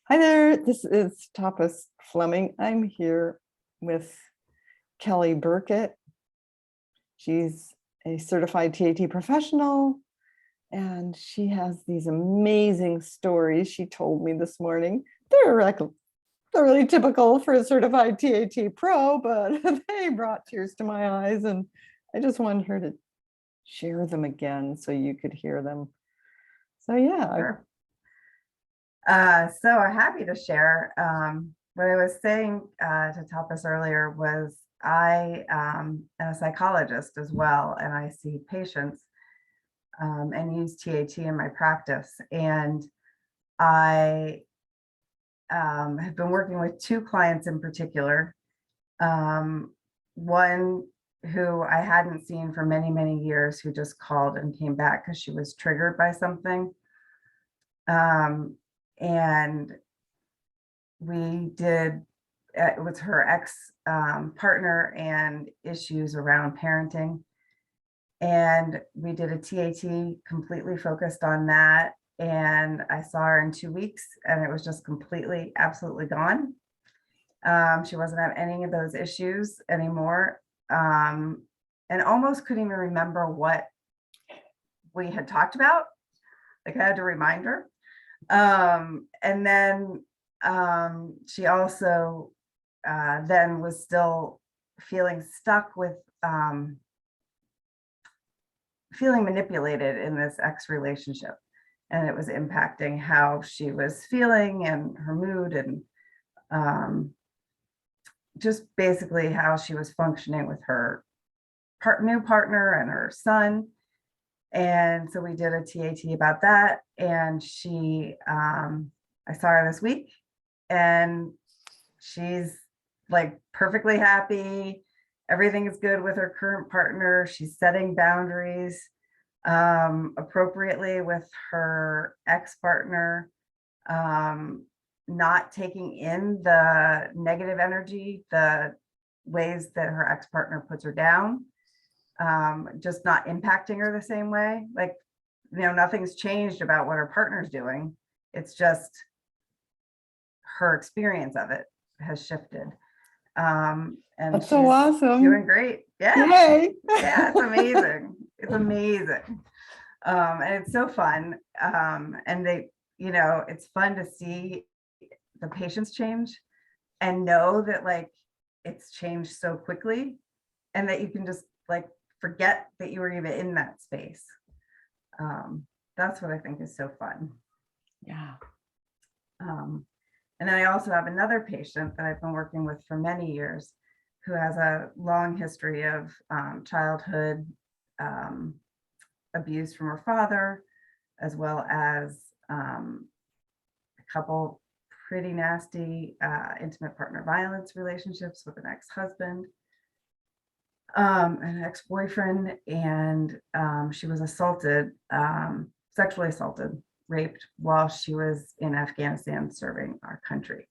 Hi there, this is Tapas Fleming. I'm here with Kelly Burkitt. She's a certified TAT professional, and she has these amazing stories she told me this morning. They're really typical for a certified TAT pro, but they brought tears to my eyes, and I just wanted her to share them again so you could hear them. So yeah. Sure. So I'm happy to share. What I was saying to Tapas earlier was I am a psychologist as well, and I see patients and use TAT in my practice. And I have been working with two clients in particular. One who I hadn't seen for many, many years, who just called and came back because she was triggered by something. And we did it was her ex partner and issues around parenting, and we did a TAT completely focused on that, and I saw her in 2 weeks and it was just completely, absolutely gone. She wasn't having any of those issues anymore, and almost couldn't even remember what we had talked about. Like, I had to remind her. And then she also then was still feeling stuck with feeling manipulated in this ex relationship, and it was impacting how she was feeling and her mood, and just basically how she was functioning with her new partner and her son. And so we did a TAT about that, and she I saw her this week, and she's like perfectly happy. Everything is good with her current partner. She's setting boundaries appropriately with her ex-partner, not taking in the negative energy, the ways that her ex-partner puts her down, just not impacting her the same way. Like, nothing's changed about what her partner's doing. It's just her experience of it has shifted. And That's so awesome. Doing great. Yeah. Yay. Yeah, it's amazing. It's amazing. And it's so fun. And it's fun to see the patients change and know that, like, it's changed so quickly, and that you can just like forget that you were even in that space. That's what I think is so fun. Yeah. And then I also have another patient that I've been working with for many years, who has a long history of childhood abuse from her father, as well as a couple pretty nasty intimate partner violence relationships with an ex-husband, an ex-boyfriend, and she was sexually assaulted, raped while she was in Afghanistan serving our country.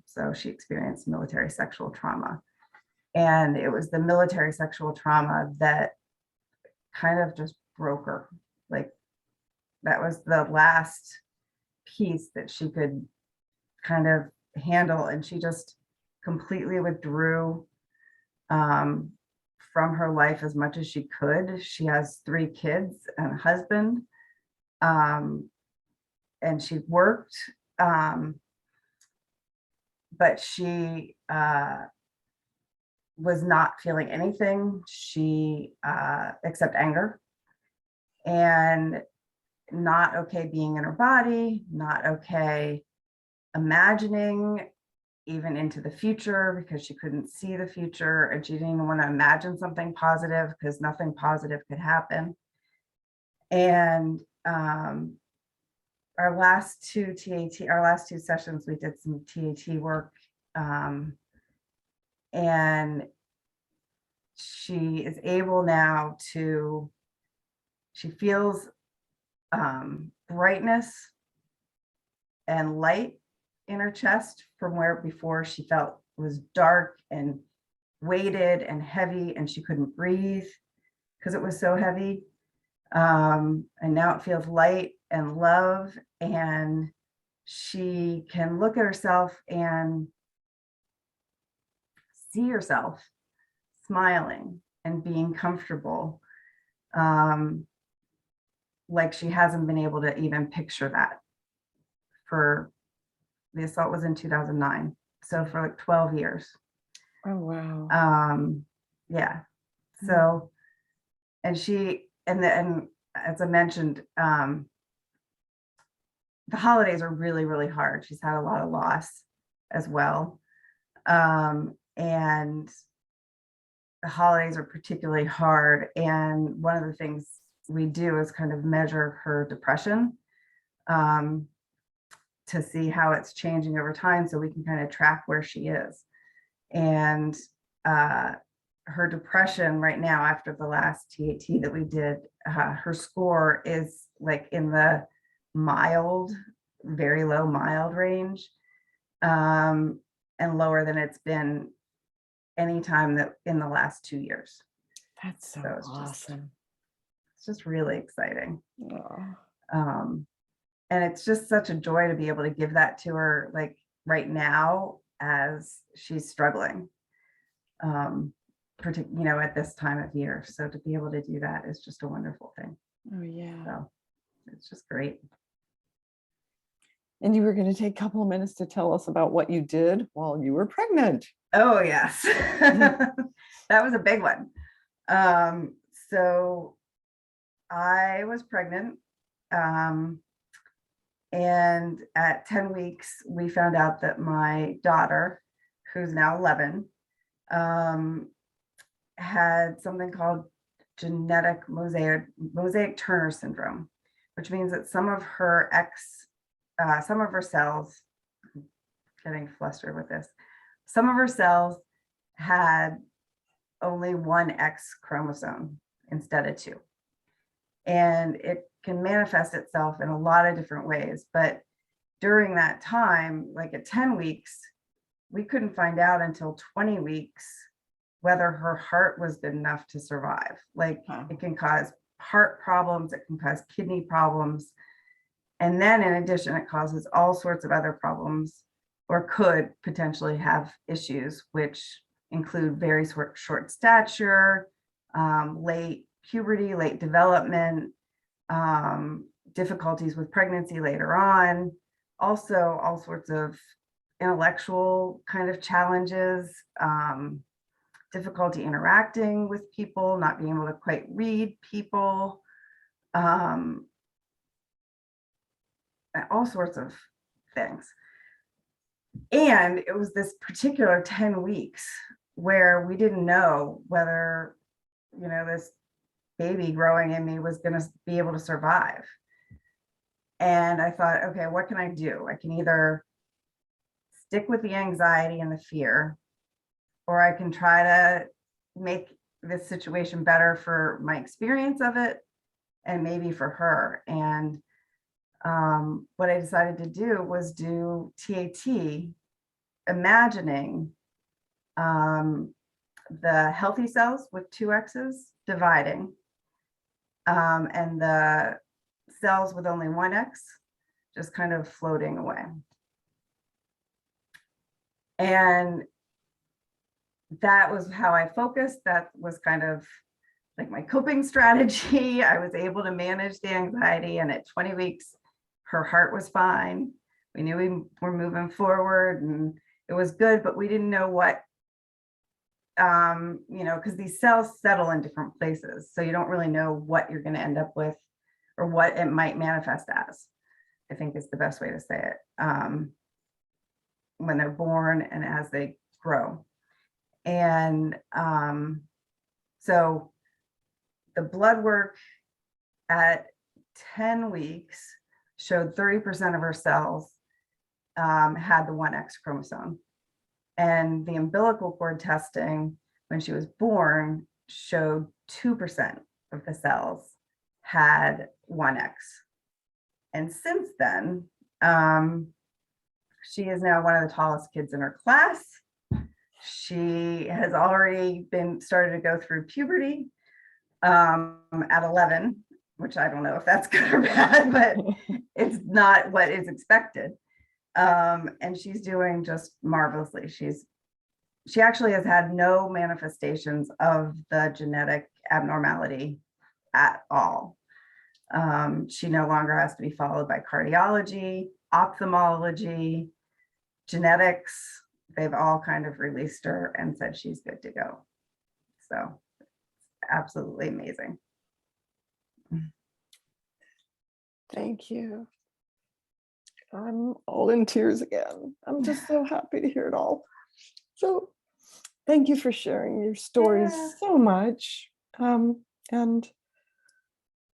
So she experienced military sexual trauma, and it was the military sexual trauma that kind of just broke her. Like, that was the last piece that she could kind of handle, and she just completely withdrew from her life as much as she could. She has 3 kids and a husband, and she worked, but she was not feeling anything except anger, and not okay being in her body, not okay imagining even into the future, because she couldn't see the future, and she didn't even want to imagine something positive because nothing positive could happen. And our last two sessions, we did some TAT work, and she is able now she feels brightness and light in her chest, from where before she felt was dark and weighted and heavy, and she couldn't breathe because it was so heavy. And now it feels light and love, and she can look at herself and see herself smiling and being comfortable, like she hasn't been able to even picture that. For the assault was in 2009, so for like 12 years. Oh, wow. Yeah. So, and and as I mentioned, the holidays are really, really hard. She's had a lot of loss as well. And the holidays are particularly hard. And one of the things we do is kind of measure her depression, to see how it's changing over time so we can kind of track where she is. And her depression right now, after the last TAT that we did, her score is like in the mild, very low mild range, and lower than it's been any time that in the last 2 years. That's so it's awesome. just really exciting. Oh. And it's just such a joy to be able to give that to her, like right now as she's struggling, at this time of year. So to be able to do that is just a wonderful thing. Oh, yeah. So it's just great. And you were going to take a couple of minutes to tell us about what you did while you were pregnant. Oh, yes. That was a big one. So I was pregnant. And at 10 weeks, we found out that my daughter, who's now 11, had something called genetic mosaic Turner syndrome, which means that some of her cells, I'm getting flustered with this, some of her cells had only one X chromosome instead of two. And it can manifest itself in a lot of different ways. But during that time, like at 10 weeks, we couldn't find out until 20 weeks whether her heart was good enough to survive. Like it can cause heart problems, it can cause kidney problems. And then in addition, it causes all sorts of other problems, or could potentially have issues, which include very short stature, late puberty, late development, difficulties with pregnancy later on, also all sorts of intellectual kind of challenges, difficulty interacting with people, not being able to quite read people, all sorts of things. And it was this particular 10 weeks where we didn't know whether, this baby growing in me was going to be able to survive. And I thought, okay, what can I do? I can either stick with the anxiety and the fear, or I can try to make this situation better for my experience of it and maybe for her. And what I decided to do was do TAT, imagining the healthy cells with 2 X's dividing, and the cells with only 1 X just kind of floating away. And that was how I focused. That was kind of like my coping strategy. I was able to manage the anxiety, and at 20 weeks, her heart was fine. We knew we were moving forward and it was good, but we didn't know what, because these cells settle in different places. So you don't really know what you're going to end up with or what it might manifest as, I think is the best way to say it, when they're born and as they grow. And so the blood work at 10 weeks showed 30% of her cells had the 1 X chromosome. And the umbilical cord testing when she was born showed 2% of the cells had 1 X. And since then, she is now one of the tallest kids in her class. She has already started to go through puberty at 11, which I don't know if that's good or bad, but it's not what is expected. And she's doing just marvelously. She actually has had no manifestations of the genetic abnormality at all. She no longer has to be followed by cardiology, ophthalmology, genetics. They've all kind of released her and said she's good to go. So absolutely amazing. Thank you. I'm all in tears again. I'm just so happy to hear it all. So thank you for sharing your stories Yeah. so much. And